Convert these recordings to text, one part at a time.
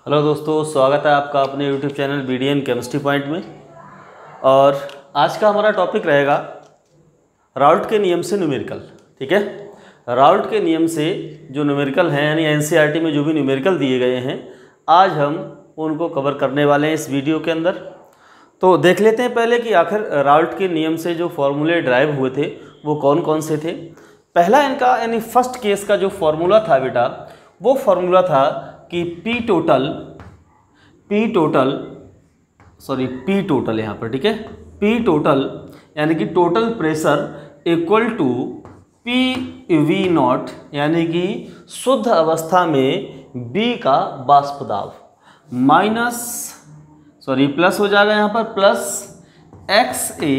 Hello दोस्तों, स्वागत है आपका अपने YouTube channel BDN chemistry point में। और आज का हमारा टॉपिक रहेगा राउल्ट के नियम से न्यूमेरिकल। ठीक है, राउल्ट के नियम से जो न्यूमेरिकल हैं यानी एनसीईआरटी में जो भी न्यूमेरिकल दिए गए हैं, आज हम उनको कवर करने वाले हैं इस वीडियो के अंदर। तो देख लेते हैं पहले कि आखिर राउल्ट के नियम से जो फॉर्मूले ड्राइव हुए थे वो कौन कौन से थे। पहला इनका यानी फर्स्ट केस का जो फॉर्मूला था बेटा, वो फॉर्मूला था कि P टोटल यहाँ पर, ठीक है, P टोटल यानी कि total pressure equal to PV nought यानी कि शुद्ध अवस्था में B का वाष्प दाब प्लस हो जाएगा यहाँ पर plus XA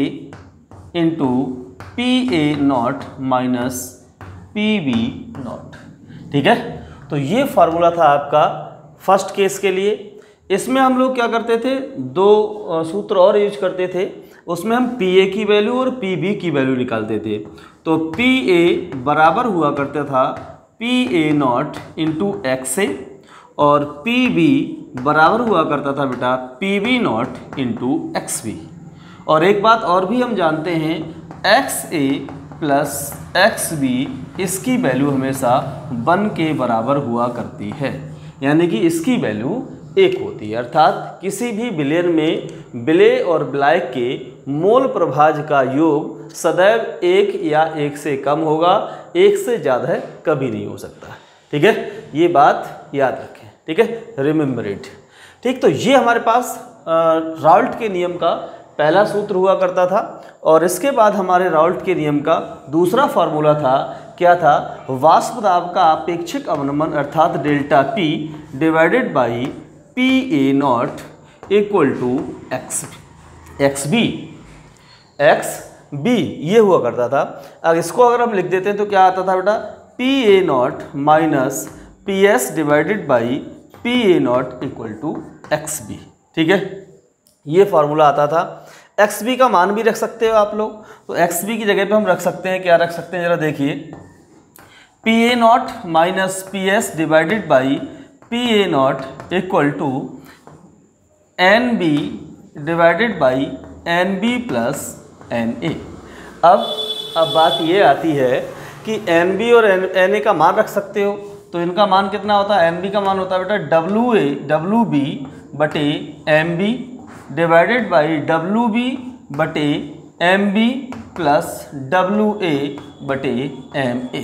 into PA nought minus PB not. ठीक है, तो ये फार्मूला था आपका फर्स्ट केस के लिए। इसमें हम लोग क्या करते थे, दो सूत्र और यूज करते थे। उसमें हम PA की वैल्यू और PB की वैल्यू निकालते थे। तो PA बराबर हुआ करता था PA नॉट इंटू XA और PB बराबर हुआ करता था बेटा PB नॉट इंटू XB। और एक बात और भी हम जानते हैं, XA प्लस XB इसकी वैल्यू हमेशा 1 के बराबर हुआ करती है, यानी कि इसकी वैल्यू 1 होती है। अर्थात किसी भी विलयन में विलेय और विलायक के मोल प्रभाज का योग सदैव 1 या 1 से कम होगा, 1 से ज़्यादा कभी नहीं हो सकता। ठीक है, ये बात याद रखें। ठीक है, रिमेंबर इट। ठीक, तो ये हमारे पास राउल्ट के नियम का पहला सूत्र हुआ करता था। और इसके बाद हमारे राउल्ट के नियम का दूसरा फार्मूला था, क्या था, वाष्प दाब का अपेक्षिक अवनमन अर्थात delta P divided by PA nought equal to XB ये हुआ करता था। अब इसको अगर हम लिख देते हैं तो क्या आता था बेटा, PA nought minus PS divided by PA nought equal to XB। ठीक है, ये फार्मूला आता था। XB का मान भी रख सकते हो आप लोग, तो XB की जगह पे हम रख सकते हैं, क्या रख सकते हैं जरा देखिए, PA nought minus PS divided by PA nought equal to NB divided by NB plus NA। अब बात ये आती है कि NB और NA का मान रख सकते हो, तो इनका मान कितना होता है, NB का मान होता है बेटा WB बटे MB डिवाइडेड बाई WB बटे MB प्लस WA बटे MA।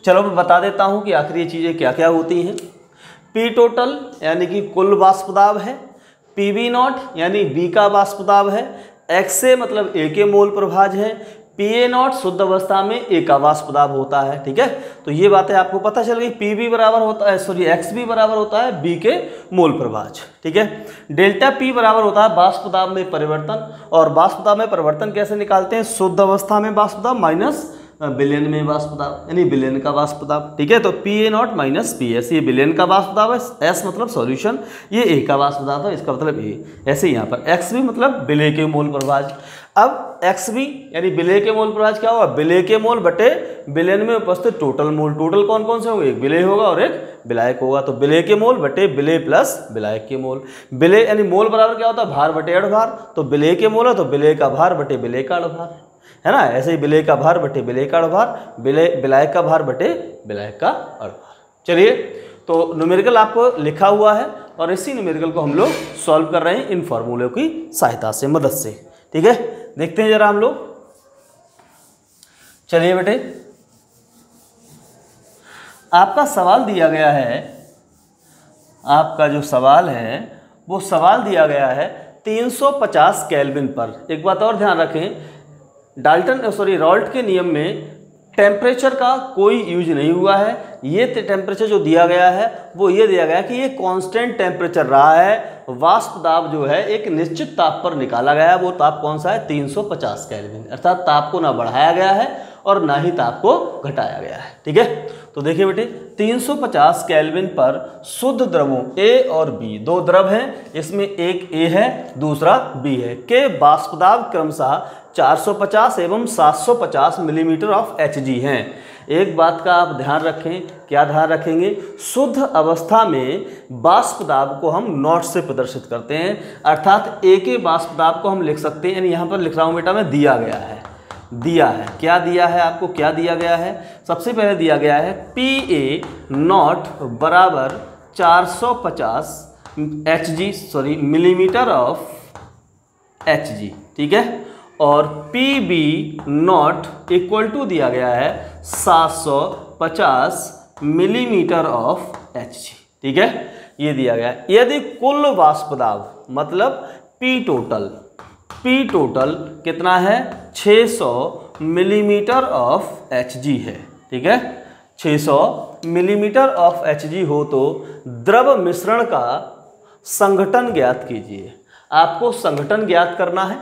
चलो मैं बता देता हूँ कि आखिर ये चीज़ें क्या क्या होती हैं। P टोटल यानी कि कुल वाष्प दाब है, PB नॉट यानी B का वाष्प दाब है, XA मतलब A के मोल प्रभाज है, PA नॉट शुद्ध अवस्था में A का वाष्प दाब होता है। ठीक है, तो ये बातें आपको पता चल गई। PB बराबर होता है XB बराबर होता है B के मोल प्रभाज। ठीक है, डेल्टा P बराबर होता है वाष्प दाब में परिवर्तन। और वाष्प दाब में परिवर्तन कैसे निकालते हैं, शुद्ध अवस्था में वाष्प दाब माइनस विलयन में वाष्प दाब यानी विलयन का वाष्प दाब। ठीक है, तो PA नॉट माइनस PS ये विलयन का वाष्प दाब है, S मतलब सॉल्यूशन, ये A का वाष्प दाब है, इसका मतलब A। ऐसे यहाँ पर XB मतलब विलेय के मोल प्रभाज। अब XB यानी विलेय के मोल प्रभाज क्या होगा, विलेय के मोल बटे विलयन में उपस्थित टोटल मोल। टोटल कौन कौन से होंगे, एक विलेय होगा और एक विलायक होगा, तो विलेय के मोल बटे विलेय प्लस विलायक के मोल। विलेय यानी मोल बराबर क्या होता है, भार बटे अड़भार, तो विलेय के मोल है तो विलेय का भार बटे विलेय का अड़भार, है ना। ऐसे ही विलेय का भार बटे विलेय का अड़भार, विलायक का भार बटे विलायक का अड़भार। चलिए, तो न्यूमेरिकल आपको लिखा हुआ है और इसी न्यूमेरिकल को हम लोग सॉल्व कर रहे हैं इन फॉर्मूलों की सहायता से, मदद से। ठीक है, देखते हैं जरा हम लोग। चलिए बेटे, आपका सवाल दिया गया है, आपका जो सवाल है वो सवाल दिया गया है 350 केल्विन पर। एक बात और ध्यान रखें, राउल्ट के नियम में टेम्परेचर का कोई यूज नहीं हुआ है। ये टेम्परेचर जो दिया गया है वो ये दिया गया है कि ये कांस्टेंट टेम्परेचर रहा है, वाष्प दाब जो है एक निश्चित ताप पर निकाला गया है। वो ताप कौन सा है, 350 केल्विन। अर्थात ताप को ना बढ़ाया गया है और ना ही ताप को घटाया गया है। ठीक है, तो देखिए बेटे, 350 केल्विन पर शुद्ध द्रवों A और B, दो द्रव हैं, इसमें एक A है दूसरा B है, के वाष्प दाब क्रमशः 450 एवं 750 मिलीमीटर ऑफ Hg हैं। एक बात का आप ध्यान रखें, क्या ध्यान रखेंगे, शुद्ध अवस्था में वाष्प दाब को हम नॉट से प्रदर्शित करते हैं, अर्थात ए के वाष्प दाब को हम लिख सकते हैं, यानी यहाँ पर लिख रहा हूँ बेटा मैं, दिया गया है, दिया है, क्या दिया है आपको, क्या दिया गया है, सबसे पहले दिया गया है PA नॉट बराबर 450 मिलीमीटर ऑफ Hg, ठीक है, और PB नॉट इक्वल टू दिया गया है 750 मिलीमीटर ऑफ Hg, ठीक है, ये दिया गया है। यदि कुल वाष्प दाब मतलब P टोटल कितना है, 600 मिलीमीटर ऑफ Hg है, ठीक है, 600 मिलीमीटर ऑफ Hg हो तो द्रव मिश्रण का संघटन ज्ञात कीजिए। आपको संघटन ज्ञात करना है,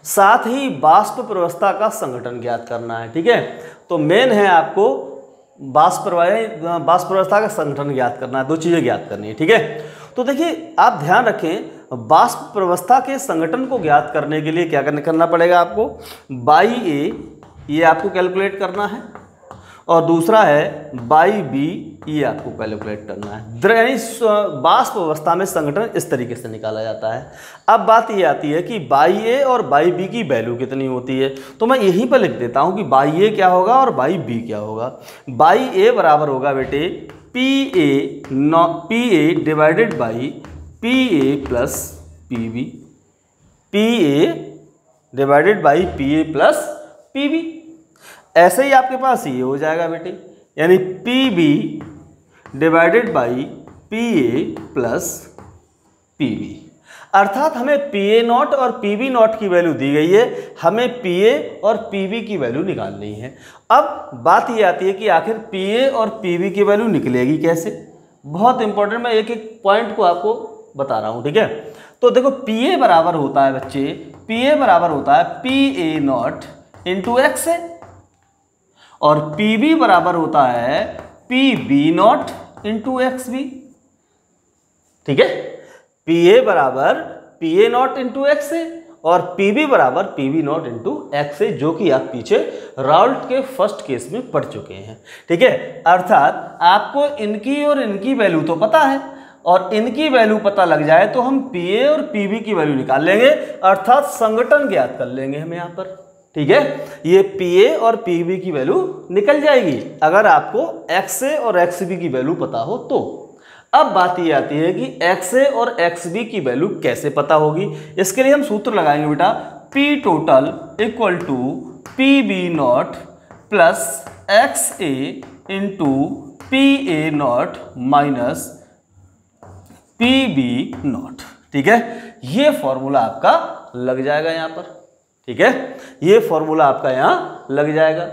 साथ ही वाष्प प्रवस्था का संघटन ज्ञात करना है, ठीक है। तो मेन है आपको वाष्प प्रवस्था का संघटन ज्ञात करना है, दो चीज़ें ज्ञात करनी है, ठीक है। तो देखिए आप ध्यान रखें, वाष्प प्रवस्था के संघटन को ज्ञात करने के लिए क्या करना पड़ेगा आपको, बाई ए ये आपको कैलकुलेट करना है, और दूसरा है बाई बी ये आपको कैलकुलेट करना है। यानी वाष्प अवस्था में संघटन इस तरीके से निकाला जाता है। अब बात ये आती है कि बाई ए और बाई बी की वैल्यू कितनी होती है, तो मैं यहीं पर लिख देता हूँ कि बाई ए क्या होगा और बाई बी क्या होगा। बाई ए बराबर होगा बेटे P A divided by P A plus P B, P A divided by P A plus P B. ऐसे ही आपके पास ये हो जाएगा बेटे, यानी P B divided by P A plus P B, अर्थात हमें पी ए नॉट और पी बी नॉट की वैल्यू दी गई है, हमें पी ए और पी बी की वैल्यू निकालनी है। अब बात ये आती है कि आखिर पी ए और पी बी की वैल्यू निकलेगी कैसे, बहुत इंपॉर्टेंट, मैं एक एक पॉइंट को आपको बता रहा हूँ, ठीक है। तो देखो पी ए बराबर होता है बच्चे, पी ए बराबर होता है P A not into X A, और पी बी बराबर होता है P B not into X B, ठीक है। पी ए बराबर P A not into X A और पी बी बराबर P B not into X A, जो कि आप पीछे राउल्ट के फर्स्ट केस में पढ़ चुके हैं, ठीक है। अर्थात आपको इनकी और इनकी वैल्यू तो पता है, और इनकी वैल्यू पता लग जाए तो हम पी ए और पी बी की वैल्यू निकाल लेंगे, अर्थात संघटन ज्ञात कर लेंगे हम यहाँ पर, ठीक है। ये पी ए और पी बी की वैल्यू निकल जाएगी अगर आपको एक्स ए और एक्स बी की वैल्यू पता हो तो। अब बात ये आती है कि एक्स ए और एक्स बी की वैल्यू कैसे पता होगी। इसके लिए हम सूत्र लगाएंगे बेटा, P total equal to P B nought plus X A into P A nought minus P B nought, ठीक है। ये फॉर्मूला आपका लग जाएगा यहाँ पर, ठीक है, ये फॉर्मूला आपका यहाँ लग जाएगा,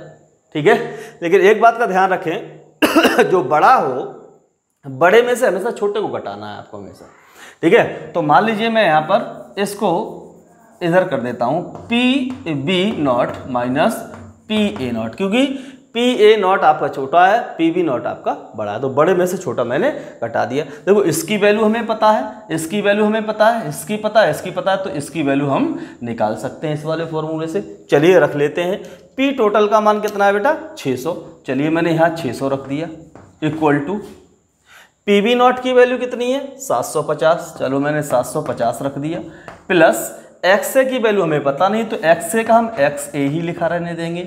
ठीक है। लेकिन एक बात का ध्यान रखें, जो बड़ा हो, बड़े में से हमेशा छोटे को घटाना है आपको हमेशा, ठीक है। तो मान लीजिए मैं यहाँ पर इसको इधर कर देता हूँ, P B nought minus P A nought, क्योंकि पी ए नॉट आपका छोटा है, पी बी नॉट आपका बड़ा है, तो बड़े में से छोटा मैंने घटा दिया। देखो इसकी वैल्यू हमें पता है, इसकी वैल्यू हमें पता है, इसकी पता है, इसकी पता है, तो इसकी वैल्यू हम निकाल सकते हैं इस वाले फॉर्मूले से। चलिए रख लेते हैं, पी टोटल का मान कितना है बेटा, 600, चलिए मैंने यहाँ 600 रख दिया, equal to P B nought की वैल्यू कितनी है 750, चलो मैंने 750 रख दिया, प्लस एक्स ए की वैल्यू हमें पता नहीं, तो एक्स ए का हम एक्स ए ही लिखा रहने देंगे।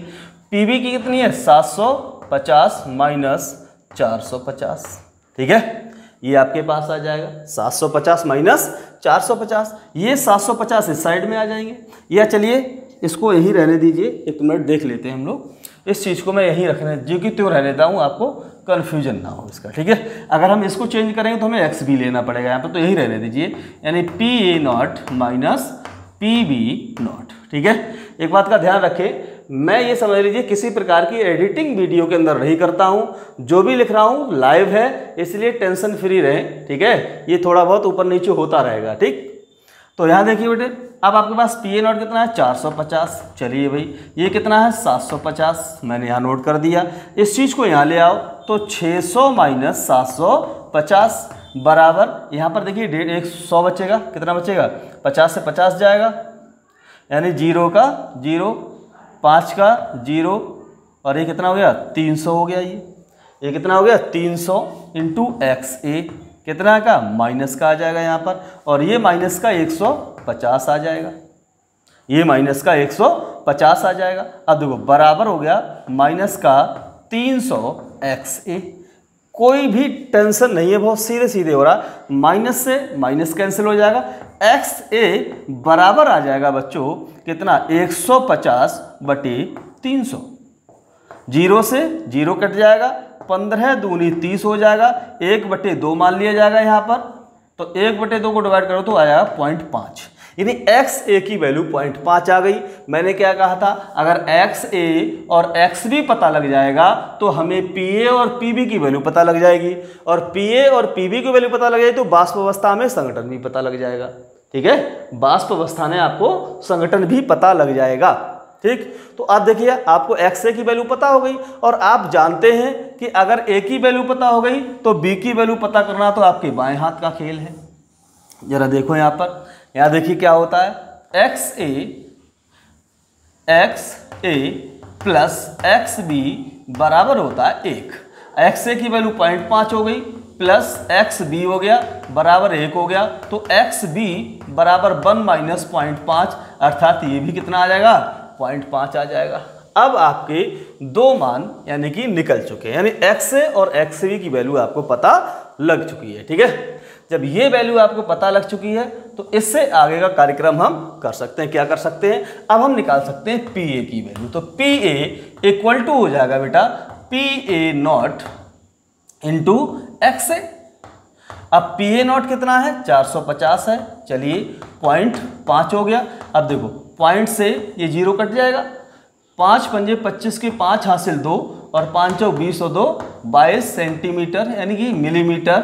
पी बी की कितनी है 750 माइनस 450, ठीक है, ये आपके पास आ जाएगा 750 माइनस 450, ये 750 इस साइड में आ जाएंगे, या चलिए इसको यहीं रहने दीजिए, एक मिनट देख लेते हैं हम लोग, इस चीज़ को मैं यहीं रखने जो कि त्यों रहने देता हूँ, आपको कन्फ्यूजन ना हो इसका, ठीक है। अगर हम इसको चेंज करेंगे तो हमें एक्स भी लेना पड़ेगा यहाँ पर, तो यहीं रहने दीजिए, यानी P A nought minus P B nought, ठीक है। एक बात का ध्यान रखें, मैं ये समझ लीजिए किसी प्रकार की एडिटिंग वीडियो के अंदर नहीं करता हूँ, जो भी लिख रहा हूँ लाइव है, इसलिए टेंशन फ्री रहें, ठीक है। ये थोड़ा बहुत ऊपर नीचे होता रहेगा, ठीक। तो यहाँ देखिए बेटे, अब आपके पास पी ए नॉट कितना है 450, चलिए भाई ये कितना है 750, मैंने यहाँ नोट कर दिया। इस चीज़ को यहाँ ले आओ तो 600 माइनस 750 बराबर, यहाँ पर देखिए 100 बचेगा, कितना बचेगा 50 से 50 जाएगा, यानी 0 का 0, 5 का 0 और ये कितना हो गया 300 हो गया। ये कितना हो गया 300 इंटू एक्स ए कितना का माइनस का आ जाएगा यहाँ पर, और ये माइनस का 150 आ जाएगा, ये माइनस का 150 आ जाएगा। अब देखो बराबर हो गया माइनस का 300 एक्स ए। कोई भी टेंशन नहीं है, बहुत सीधे सीधे हो रहा, माइनस से माइनस कैंसिल हो जाएगा, एक्स ए बराबर आ जाएगा बच्चों कितना 150 बटे 300, जीरो से जीरो कट जाएगा, 15 दूनी 30 हो जाएगा, 1/2 मान लिया जाएगा यहाँ पर, तो 1/2 को डिवाइड करो तो आ जाएगा 0.5, यानी एक्स ए की वैल्यू 0.5 आ गई। मैंने क्या कहा था, अगर एक्स ए और एक्स बी पता लग जाएगा तो हमें पी ए और पी बी की वैल्यू पता लग जाएगी, और पी ए और पी बी की वैल्यू पता लग जाएगी तो वाष्प अवस्था में संघटन भी पता लग जाएगा। ठीक है, वाष्प अवस्था में आपको संघटन भी पता लग जाएगा। ठीक, तो अब देखिए आपको एक्स ए की वैल्यू पता हो गई, और आप जानते हैं कि अगर ए की वैल्यू पता हो गई तो बी की वैल्यू पता करना तो आपके बाएं हाथ का खेल है। जरा देखो यहाँ पर, यहाँ देखिए क्या होता है, एक्स ए प्लस एक्स बी बराबर होता है 1। एक्स ए की वैल्यू 0.5 हो गई प्लस एक्स बी हो गया बराबर 1 हो गया, तो एक्स बी बराबर 1 माइनस 0.5, अर्थात ये भी कितना आ जाएगा 0.5 आ जाएगा। अब आपके दो मान यानी कि निकल चुके हैं, यानी एक्स ए और एक्स बी की वैल्यू आपको पता लग चुकी है। ठीक है, जब ये वैल्यू आपको पता लग चुकी है तो इससे आगे का कार्यक्रम हम कर सकते हैं। क्या कर सकते हैं, अब हम निकाल सकते हैं पी ए की वैल्यू। तो पी ए इक्वल टू हो जाएगा बेटा P A not into X A. अब पी ए नॉट कितना है 450 है, चलिए 0.5 हो गया। अब देखो पॉइंट से ये जीरो कट जाएगा, 5 पंजे 25 के 5 हासिल 2 और 5 चौ 20 और 2 22 सेंटीमीटर यानी कि मिलीमीटर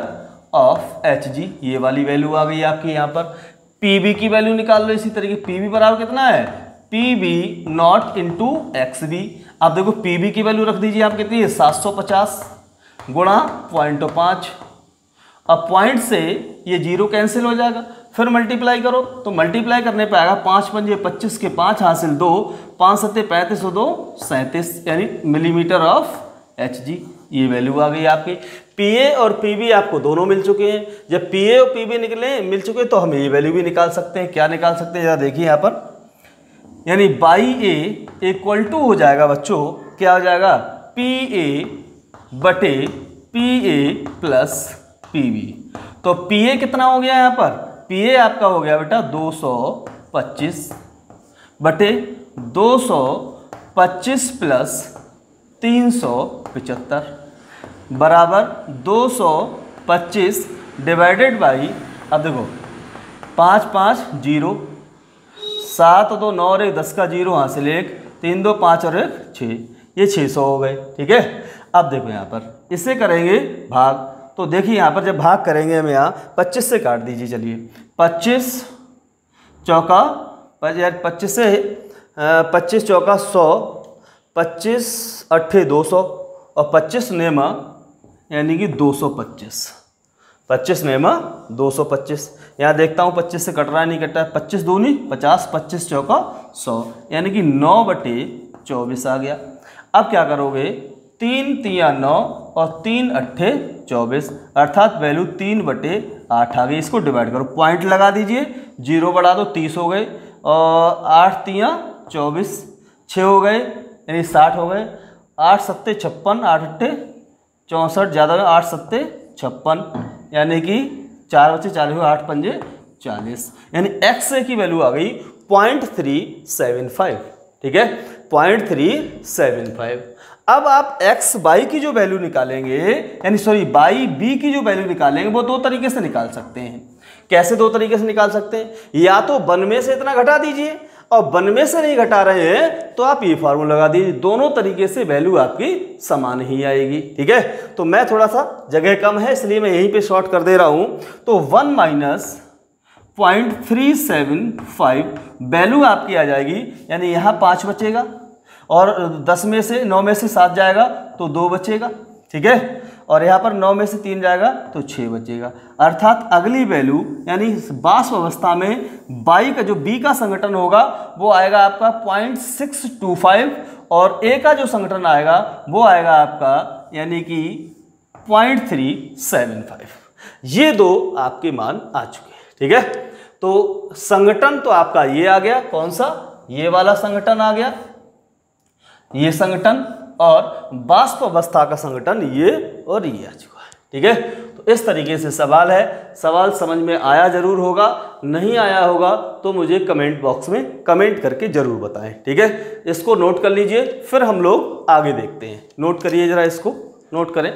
ऑफ एच जी। ये वाली वैल्यू आ गई आपकी। यहाँ पर पी बी की वैल्यू निकाल लो इसी तरीके, पी बी बराबर कितना है P B not into X B. अब देखो पी बी की वैल्यू रख दीजिए आप कितनी है 750 गुणा 0.5। अब पॉइंट से ये जीरो कैंसिल हो जाएगा, फिर मल्टीप्लाई करो तो मल्टीप्लाई करने पे आएगा 5 पंजे 25 के 5 हासिल 2, 5 सत्ते 35 और 2 37 यानी मिलीमीटर ऑफ एच जी। ये वैल्यू आ गई आपकी। पी ए और पी बी आपको दोनों मिल चुके हैं। जब पी ए और पी बी निकले मिल चुके तो हम ये वैल्यू भी निकाल सकते हैं। क्या निकाल सकते हैं जरा देखिए यहाँ पर, यानी बाई ए इक्वल टू हो जाएगा बच्चों, क्या हो जाएगा पी ए बटे P A plus P B. तो पी ए कितना हो गया यहाँ पर, पी ए आपका हो गया बेटा 225 बटे 225 प्लस 375 बराबर 225 डिवाइडेड बाई, अब देखो 5 5 0, 7 2 9 और 1 10 का 0 हासिल 1, 3 2 5 और 1 6, ये 600 हो गए। ठीक है, अब देखो यहाँ पर इससे करेंगे भाग, तो देखिए यहाँ पर जब भाग करेंगे हम यहाँ 25 से काट दीजिए। चलिए 25 चौका 25 से 25 चौका 100, 25 अट्ठे 200 और 25 नेमा यानी कि 225, 25 नेमा 225। यहाँ देखता हूँ 25 से कट रहा है नहीं कट रहा है, 25 दूनी 50, 25 चौका 100 यानी कि 9/24 आ गया। अब क्या करोगे 3 तिया 9 और 3 अट्ठे 24 अर्थात वैल्यू 3/8 आ गई। इसको डिवाइड करो, पॉइंट लगा दीजिए, 0 बढ़ा दो 30 हो गए और 8 तिया 24, 6 हो गए यानी 60 हो गए, 8 सत्ते 56, 8 अट्ठे 64, ज़्यादा 8 सत्ते 56 यानी कि 4 बचे 40 हुए, 8 पंजे 40 यानी एक्स ए की वैल्यू आ गई 0.375। ठीक है 0.375। अब आप एक्स बाई की जो वैल्यू निकालेंगे यानी सॉरी बाई बी की जो वैल्यू निकालेंगे वो दो तरीके से निकाल सकते हैं। कैसे दो तरीके से निकाल सकते हैं, या तो 1 में से इतना घटा दीजिए और 1 में से नहीं घटा रहे हैं तो आप ये फार्मूला लगा दीजिए, दोनों तरीके से वैल्यू आपकी समान ही आएगी। ठीक है, तो मैं थोड़ा सा जगह कम है इसलिए मैं यहीं पे शॉर्ट कर दे रहा हूं। तो 1 माइनस 0.375 वैल्यू आपकी आ जाएगी, यानी यहाँ 5 बचेगा और 10 में से 9 में से 7 जाएगा तो 2 बचेगा। ठीक है, और यहाँ पर 9 में से 3 जाएगा तो 6 बचेगा। अर्थात अगली वैल्यू यानी वाष्प अवस्था में बाई का जो बी का संगठन होगा वो आएगा आपका 0.625 और ए का जो संगठन आएगा वो आएगा आपका यानी कि 0.375। ये दो आपके मान आ चुके हैं, ठीक है। तो संगठन तो आपका ये आ गया, कौन सा, ये वाला संगठन आ गया, ये संगठन, और वाष्प अवस्था का संगठन ये और ये आ चुका है, ठीक है। तो इस तरीके से सवाल है। सवाल समझ में आया जरूर होगा, नहीं आया होगा तो मुझे कमेंट बॉक्स में कमेंट करके जरूर बताएं, ठीक है। इसको नोट कर लीजिए, फिर हम लोग आगे देखते हैं। नोट करिए जरा, इसको नोट करें।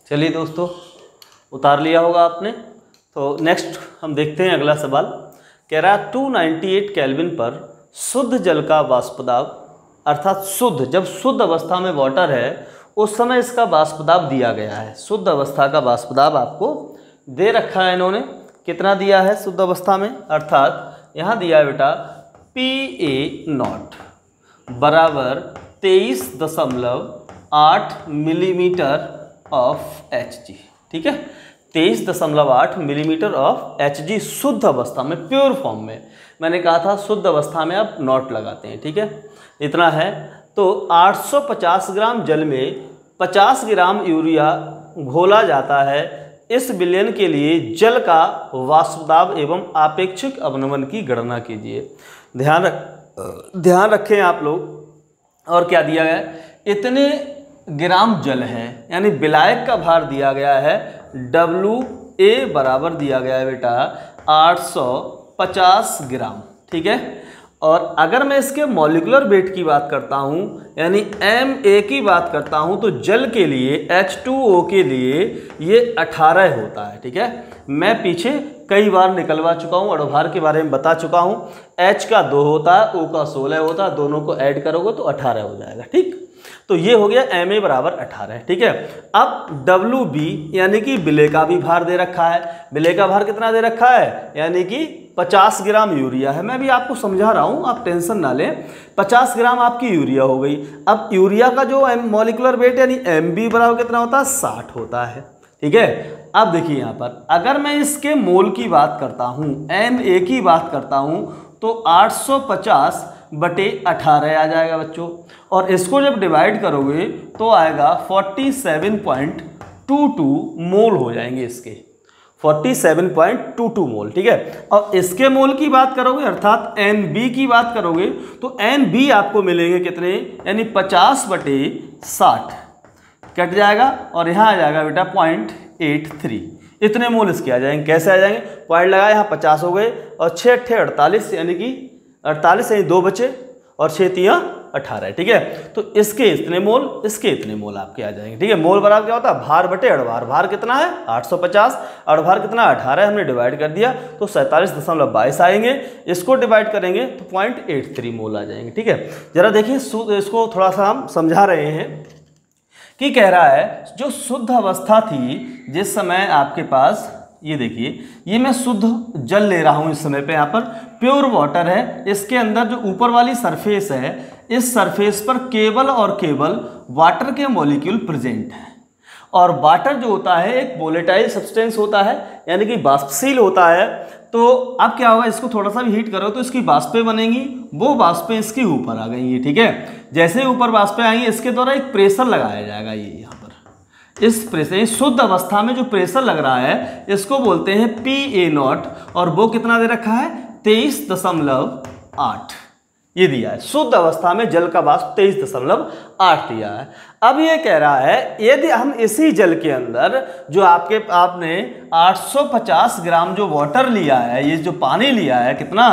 चलिए दोस्तों, उतार लिया होगा आपने। तो नेक्स्ट हम देखते हैं अगला सवाल। कह रहा है 298 केल्विन पर शुद्ध जल का वाष्पदाब, अर्थात शुद्ध, जब शुद्ध अवस्था में वाटर है उस समय इसका वाष्पदाब दिया गया है। शुद्ध अवस्था का वाष्पदाब आपको दे रखा है इन्होंने, कितना दिया है शुद्ध अवस्था में, अर्थात यहाँ दिया है बेटा PA0 बराबर 23.8 मिलीमीटर ऑफ Hg, ठीक है। 23.8 मिलीमीटर ऑफ Hg शुद्ध अवस्था में, प्योर फॉर्म में। मैंने कहा था शुद्ध अवस्था में आप नॉट लगाते हैं, ठीक है। इतना है। तो 850 ग्राम जल में 50 ग्राम यूरिया घोला जाता है। इस विलयन के लिए जल का वाष्पदाब एवं आपेक्षिक अवनमन की गणना कीजिए। ध्यान रखें आप लोग। और क्या दिया गया है, इतने ग्राम जल है, यानी विलायक का भार दिया गया है WA बराबर दिया गया है बेटा 850 ग्राम, ठीक है। और अगर मैं इसके मॉलिक्यूलर वेट की बात करता हूँ यानी MA की बात करता हूँ तो जल के लिए H2O के लिए ये 18 होता है, ठीक है। मैं पीछे कई बार निकलवा चुका हूँ, अणुभार के बारे में बता चुका हूँ। H का 2 होता है, O का 16 होता है, दोनों को ऐड करोगे तो 18 हो जाएगा, ठीक। तो ये हो गया MA बराबर 18, ठीक है। अब WB यानी कि विलय का भी भार दे रखा है। विलय का भार कितना दे रखा है, यानी कि 50 ग्राम यूरिया है। मैं भी आपको समझा रहा हूँ, आप टेंशन ना लें। 50 ग्राम आपकी यूरिया हो गई। अब यूरिया का जो मॉलिक्यूलर वेट यानी MB बराबर कितना होता है, 60 होता है, ठीक है। अब देखिए यहाँ पर अगर मैं इसके मोल की बात करता हूँ, MA की बात करता हूँ तो 850 बटे 18 आ जाएगा बच्चों। और इसको जब डिवाइड करोगे तो आएगा 47.22 मोल हो जाएंगे इसके, 47.22 मोल, ठीक है। और इसके मोल की बात करोगे अर्थात NB की बात करोगे तो NB आपको मिलेंगे कितने, यानी 50 बटे 60 कट जाएगा और यहाँ आ जाएगा बेटा 0.83। इतने मोल इसके आ जाएंगे। कैसे आ जाएंगे, पॉइंट लगाए, यहाँ 50 हो गए और 6 × 48 यानी कि 48 यानी 2 बचे और 6 × 3 18, ठीक है। तो इसके इतने मोल, इसके इतने मोल आपके आ जाएंगे, ठीक है। मोल बराबर क्या होता है, भार बटे अणुभार। भार कितना है 850, अणुभार कितना 18, हमने डिवाइड कर दिया तो 47.22 आएंगे। इसको डिवाइड करेंगे तो 0.83 मोल आ जाएंगे, ठीक है। जरा देखिए इसको थोड़ा सा हम समझा रहे हैं कि कह रहा है जो शुद्ध अवस्था थी जिस समय आपके पास, ये देखिए ये मैं शुद्ध जल ले रहा हूँ इस समय पे, यहाँ पर प्योर वाटर है। इसके अंदर जो ऊपर वाली सरफेस है, इस सरफेस पर केवल और केवल वाटर के मॉलिक्यूल प्रेजेंट है। और वाटर जो होता है एक वोलेटाइल सब्सटेंस होता है, यानी कि वाष्पशील होता है। तो अब क्या होगा, इसको थोड़ा सा भी हीट करो तो इसकी वाष्पें बनेंगी, वो वाष्पें इसके ऊपर आ गई, ठीक है। जैसे ऊपर वाष्पें आएंगी इसके द्वारा एक प्रेशर लगाया जाएगा। ये यहाँ पर इस प्रेशर, शुद्ध अवस्था में जो प्रेशर लग रहा है इसको बोलते हैं PA0 और वो कितना दे रखा है 23.8 ये दिया है। शुद्ध अवस्था में जल का वाष्प 23.8 दिया है। अब ये कह रहा है यदि हम इसी जल के अंदर जो आपने 850 ग्राम जो वाटर लिया है, ये जो पानी लिया है कितना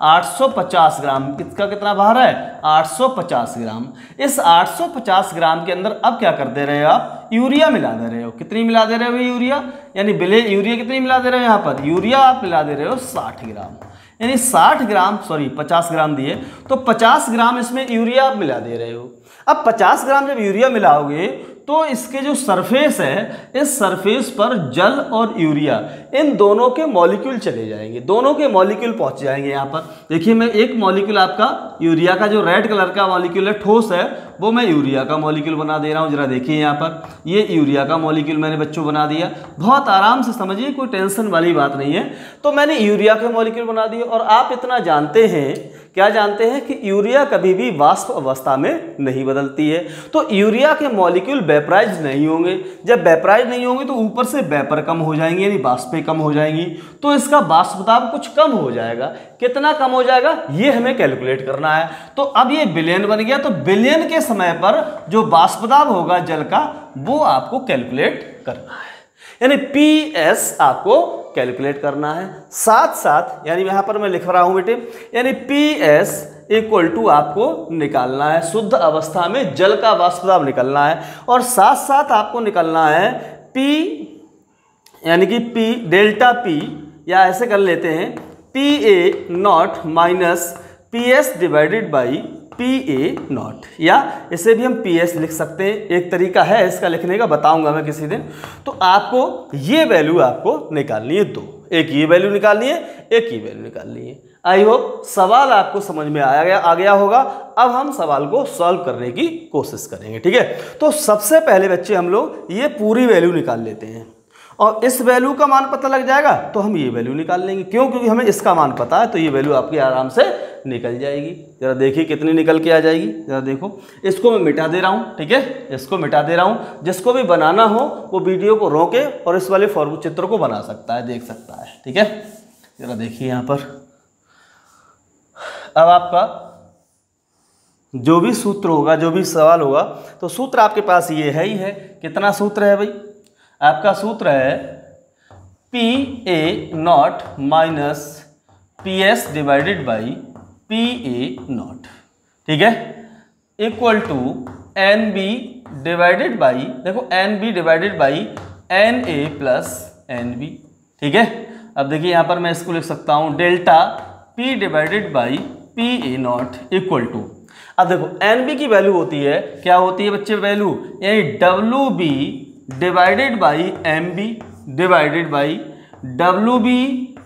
850 ग्राम, इसका कितना भार है 850 ग्राम। इस 850 ग्राम के अंदर अब क्या कर दे रहे हो आप, यूरिया मिला दे रहे हो। कितनी मिला दे रहे हो यूरिया, यानी यूरिया कितनी मिला दे रहे हो, यहाँ पर यूरिया आप मिला दे रहे हो 60 ग्राम, यानी 60 ग्राम 50 ग्राम दिए तो 50 ग्राम इसमें यूरिया आप मिला दे रहे हो। अब 50 ग्राम जब यूरिया मिलाओगे तो इसके जो सरफेस है, इस सरफेस पर जल और यूरिया इन दोनों के मॉलिक्यूल चले जाएंगे, दोनों के मॉलिक्यूल पहुंच जाएंगे यहाँ पर। देखिए मैं एक मॉलिक्यूल आपका यूरिया का जो रेड कलर का मॉलिक्यूल है, ठोस है, वो मैं यूरिया का मॉलिक्यूल बना दे रहा हूँ। जरा देखिए यहाँ पर ये यूरिया का मॉलिक्यूल मैंने बच्चों बना दिया। बहुत आराम से समझिए, कोई टेंशन वाली बात नहीं है। तो मैंने यूरिया के मॉलिक्यूल बना दिए। और आप इतना जानते हैं, क्या जानते हैं कि यूरिया कभी भी वाष्प अवस्था में नहीं बदलती है। तो यूरिया के मॉलिक्यूल वेपराइज नहीं होंगे। जब वेपराइज नहीं होंगे तो ऊपर से वेपर कम हो जाएंगे, यानी वाष्पें कम हो जाएंगी, तो इसका वाष्प दाब कुछ कम हो जाएगा। कितना कम हो जाएगा ये हमें कैलकुलेट करना है। तो अब ये बिलियन बन गया, तो बिलियन के समय पर जो वाष्प दाब होगा जल का, वो आपको कैलकुलेट करना है, यानी PS आपको कैलकुलेट करना है। साथ साथ यानी यहाँ पर मैं लिख रहा हूँ बेटे, यानी PS इक्वल टू आपको निकालना है शुद्ध अवस्था में जल का वाष्प दाब निकलना है। और साथ साथ आपको निकलना है P, यानी कि P डेल्टा P, या ऐसे कर लेते हैं PA nought minus PS divided by PA not, या इसे भी हम PS लिख सकते हैं। एक तरीका है इसका लिखने का, बताऊंगा मैं किसी दिन। तो आपको ये वैल्यू आपको निकालनी है दो, एक ये वैल्यू निकालनी है, एक ये वैल्यू निकालनी है। आई होप सवाल आपको समझ में आ गया होगा। अब हम सवाल को सॉल्व करने की कोशिश करेंगे, ठीक है। तो सबसे पहले बच्चे हम लोग ये पूरी वैल्यू निकाल लेते हैं, और इस वैल्यू का मान पता लग जाएगा तो हम ये वैल्यू निकाल लेंगे। क्यों? क्योंकि हमें इसका मान पता है, तो ये वैल्यू आपकी आराम से निकल जाएगी। जरा देखिए कितनी निकल के आ जाएगी, जरा देखो। इसको मैं मिटा दे रहा हूँ, ठीक है, इसको मिटा दे रहा हूँ। जिसको भी बनाना हो वो वीडियो को रोके और इस वाले चित्र को बना सकता है, देख सकता है, ठीक है। जरा देखिए यहाँ पर, अब आपका जो भी सूत्र होगा, जो भी सवाल होगा, तो सूत्र आपके पास ये है ही है। कितना सूत्र है भाई? आपका सूत्र है PA nought minus PS divided by PA nought, ठीक है, equal to NB divided by, देखो NB divided by NA plus NB, ठीक है। अब देखिए यहाँ पर मैं इसको लिख सकता हूँ delta P divided by PA nought equal to, अब देखो NB की वैल्यू होती है, क्या होती है बच्चे वैल्यू, यानी WB divided by MB divided by WB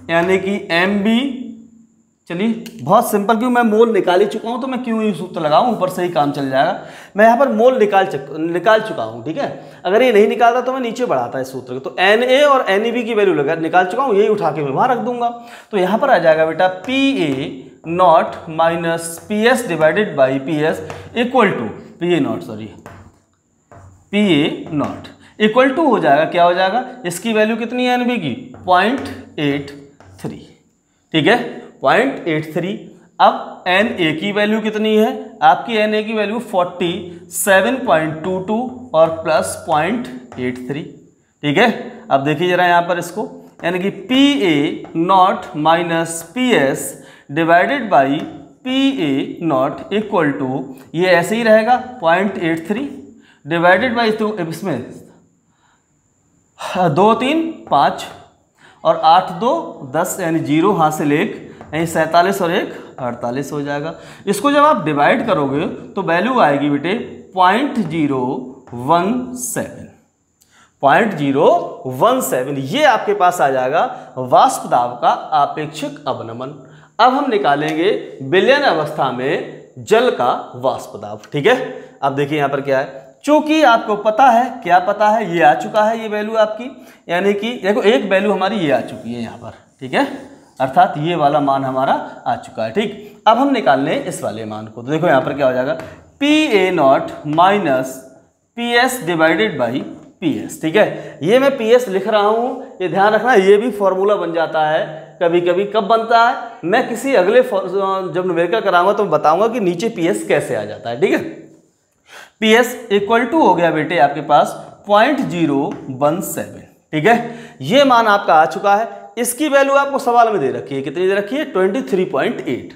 यानी कि MB। चलिए बहुत सिंपल, क्यों मैं मोल निकाल ही चुका हूँ तो मैं क्यों ये सूत्र लगाऊं, ऊपर से ही काम चल जाएगा। मैं यहाँ पर मोल निकाल चुका हूँ, ठीक है। अगर ये नहीं निकालता तो मैं नीचे बढ़ाता है सूत्र को। तो NA और NEB की वैल्यू निकाल चुका हूँ, यही उठा के मैं वहाँ रख दूंगा। तो यहाँ पर आ जाएगा बेटा PA nought minus PS divided by PS equal to PA nought, sorry PA nought equal to हो जाएगा, क्या हो जाएगा, इसकी वैल्यू कितनी है NB की, 0.83, ठीक है, 0.83। अब NA की वैल्यू कितनी है आपकी, NA की वैल्यू 47.22 और प्लस 0.83, ठीक है। अब देखिए जरा यहाँ पर इसको, यानी कि PA nought minus PS divided by PA nought equal to, ये ऐसे ही रहेगा 0.83 डिवाइडेड बाई, तो इसमें 2 3 5 और 8 2 10, यानी 0 हासिल 1, यानी 47 और 1 48 हो जाएगा। इसको जब आप डिवाइड करोगे तो वैल्यू आएगी बेटे 0.017, ये आपके पास आ जाएगा वाष्प दाब का आपेक्षिक अवनमन। अब हम निकालेंगे विलयन अवस्था में जल का वाष्प दाब, ठीक है। अब देखिए यहाँ पर क्या है, चूंकि आपको पता है, क्या पता है, ये आ चुका है ये वैल्यू आपकी, यानी कि देखो एक वैल्यू हमारी ये आ चुकी है यहाँ पर, ठीक है, अर्थात ये वाला मान हमारा आ चुका है, ठीक। अब हम निकाल लें इस वाले मान को, तो देखो यहाँ पर क्या हो जाएगा, PA nought minus PS divided by PS, ठीक है। ये मैं PS लिख रहा हूँ, ये ध्यान रखना, ये भी फॉर्मूला बन जाता है कभी कभी। कब बनता है, मैं किसी अगले जब न्यूमेरिकल कराऊंगा तो बताऊंगा कि नीचे PS कैसे आ जाता है, ठीक है। PS इक्वल टू हो गया बेटे आपके पास 0.017, ठीक है। ये मान आपका आ चुका है। इसकी वैल्यू आपको सवाल में दे रखी है, कितनी दे रखी है, 23.8,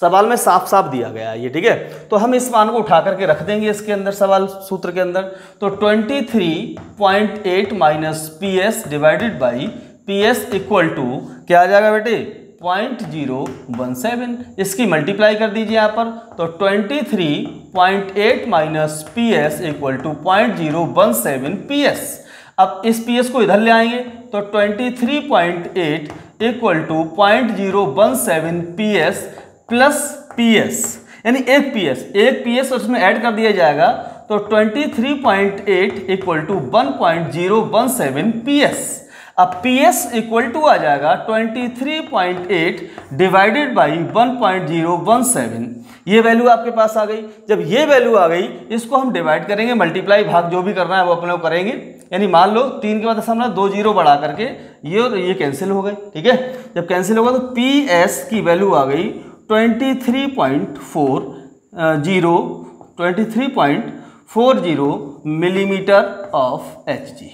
सवाल में साफ साफ दिया गया है ये, ठीक है। तो हम इस मान को उठा करके रख देंगे इसके अंदर, सवाल सूत्र के अंदर। तो 23.8 minus PS divided by PS equal to क्या आ जाएगा बेटे, 0.017, इसकी मल्टीप्लाई कर दीजिए यहाँ पर, तो 23.8 minus P S equal to 0.017 P S. अब इस पी एस को इधर ले आएंगे तो 23.8 equal to 0.017 P S plus P S, यानी एक पी एस उसमें ऐड कर दिया जाएगा, तो 23.8 इक्वल टू 1.017 पी एस। अब पी एस इक्वल टू आ जाएगा 23.8 डिवाइडेड बाई 1.017, ये वैल्यू आपके पास आ गई। जब ये वैल्यू आ गई, इसको हम डिवाइड करेंगे, मल्टीप्लाई भाग जो भी करना है वो अपने को करेंगे, यानी मान लो 3 के बाद दशमलव 2 जीरो बढ़ा करके ये और ये कैंसिल हो गए, ठीक है। जब कैंसिल होगा तो पी एस की वैल्यू आ गई 23.40 मिलीमीटर ऑफ एच जी।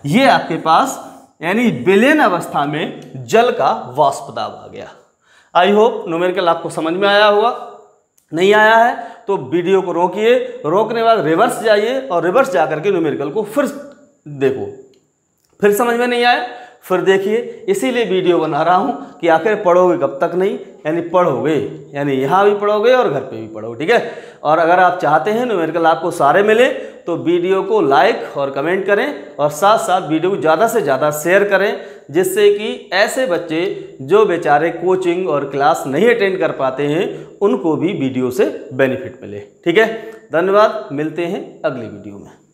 ये आपके पास यानी विलयन अवस्था में जल का वाष्प दाब आ गया। आई होप न्यूमेरिकल आपको समझ में आया होगा। नहीं आया है तो वीडियो को रोकिए, रोकने के बाद रिवर्स जाइए और रिवर्स जा करके न्यूमेरिकल को फिर देखो, फिर समझ में नहीं आया फिर देखिए। इसीलिए वीडियो बना रहा हूँ कि आखिर पढ़ोगे कब तक नहीं, यानी पढ़ोगे, यानी यहाँ भी पढ़ोगे और घर पे भी पढ़ोगे, ठीक है। और अगर आप चाहते हैं न्यूमेरिकल आपको सारे मिले तो वीडियो को लाइक और कमेंट करें और साथ साथ वीडियो को ज़्यादा से ज़्यादा शेयर करें, जिससे कि ऐसे बच्चे जो बेचारे कोचिंग और क्लास नहीं अटेंड कर पाते हैं उनको भी वीडियो से बेनिफिट मिले, ठीक है। धन्यवाद, मिलते हैं अगली वीडियो में।